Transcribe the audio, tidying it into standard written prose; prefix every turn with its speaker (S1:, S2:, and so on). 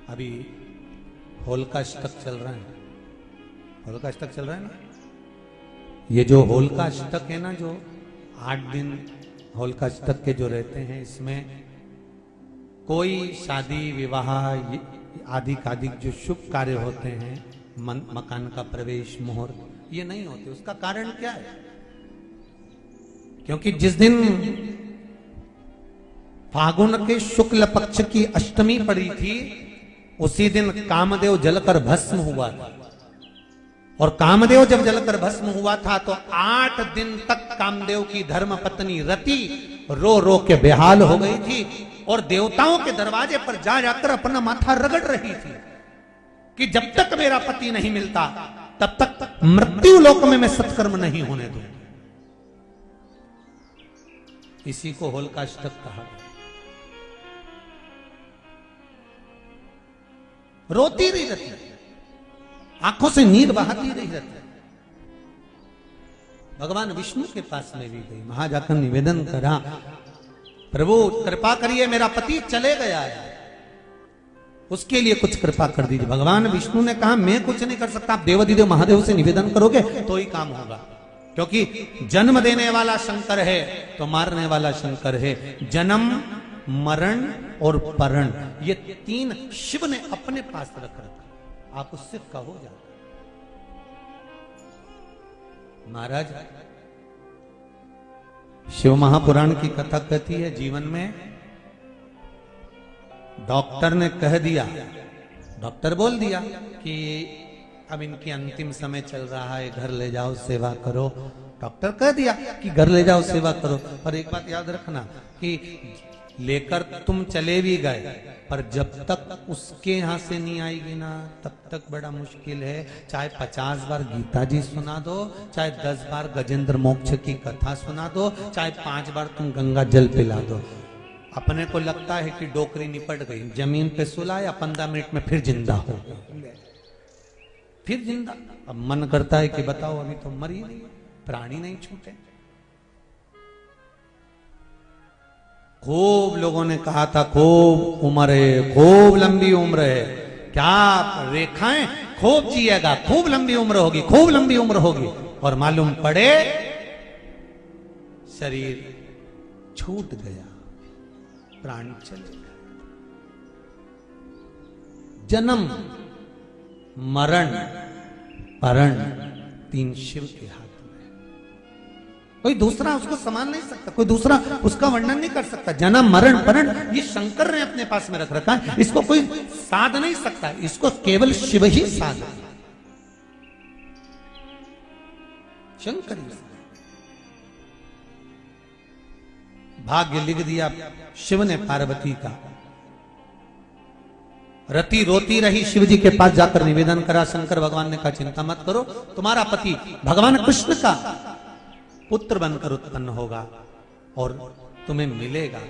S1: अभी होलिकाष्टक चल रहा है, होलिकाष्टक चल रहा है ना। ये जो होलिकाष्टक है ना, जो 8 दिन होलिकाष्टक के जो रहते हैं, इसमें कोई शादी विवाह आदि कादिक जो शुभ कार्य होते हैं, मकान का प्रवेश मुहूर्त, ये नहीं होते। उसका कारण क्या है? क्योंकि जिस दिन फागुन के शुक्ल पक्ष की अष्टमी पड़ी थी, उसी दिन कामदेव जलकर भस्म हुआ था। और कामदेव जब जलकर भस्म हुआ था तो 8 दिन तक कामदेव की धर्म पत्नी रति रो रो के बेहाल हो गई थी और देवताओं के दरवाजे पर जा जाकर अपना माथा रगड़ रही थी कि जब तक मेरा पति नहीं मिलता तब तक मृत्यु लोक में मैं सत्कर्म नहीं होने दूं। इसी को होलिकाष्टक कहा। रोती रही रहती, आंखों से नीर बहाती रही रहती। भगवान विष्णु के पास में भी गई, वहां जाकर निवेदन करा, प्रभु कृपा करिए, मेरा पति चले गया है, उसके लिए कुछ कृपा कर दीजिए। भगवान विष्णु ने कहा, मैं कुछ नहीं कर सकता, आप देवाधिदेव महादेव से निवेदन करोगे तो ही काम होगा, क्योंकि जन्म देने वाला शंकर है तो मारने वाला शंकर है। जन्म, मरण और परण, ये 3 शिव ने अपने पास रख रखा, आप उससे कहो जा। महाराज, शिव महापुराण की कथा कहती है, जीवन में डॉक्टर ने कह दिया, डॉक्टर बोल दिया कि अब इनकी अंतिम समय चल रहा है, घर ले जाओ सेवा करो। डॉक्टर कह दिया कि घर ले जाओ सेवा करो, पर एक बात याद रखना कि लेकर तुम चले भी गए, पर जब तक उसके यहां से नहीं आएगी ना, तब तक बड़ा मुश्किल है। चाहे 50 बार गीता जी सुना दो, चाहे 10 बार गजेंद्र मोक्ष की कथा सुना दो, चाहे 5 बार तुम गंगा जल पिला दो, अपने को लगता है कि डोकरी निपट गई, जमीन पे सुलाया, 15 मिनट में फिर जिंदा हो गया, फिर जिंदा। अब मन करता है कि बताओ, अभी तो मर ही नहीं, प्राणी नहीं छूटे। खूब लोगों ने कहा था, खूब उम्र है, खूब लंबी उम्र है, क्या रेखाएं, खूब जिएगा, खूब लंबी उम्र होगी, खूब लंबी उम्र होगी। और मालूम पड़े शरीर छूट गया, प्राण चले गए। जन्म, मरण, परण, 3 शिव के हाथ में। कोई दूसरा उसको संभाल नहीं सकता, कोई दूसरा उसका वर्णन नहीं कर सकता। जन्म, मरण, परण, ये शंकर ने अपने पास में रख रखा है, इसको कोई साध नहीं सकता, इसको केवल शिव ही साध, शंकर ही। भाग्य लिख दिया शिव ने पार्वती का। रति रोती रही, शिव जी के पास जाकर निवेदन करा। शंकर भगवान ने कहा, चिंता मत करो, तुम्हारा पति भगवान कृष्ण का पुत्र बनकर उत्पन्न होगा और तुम्हें मिलेगा।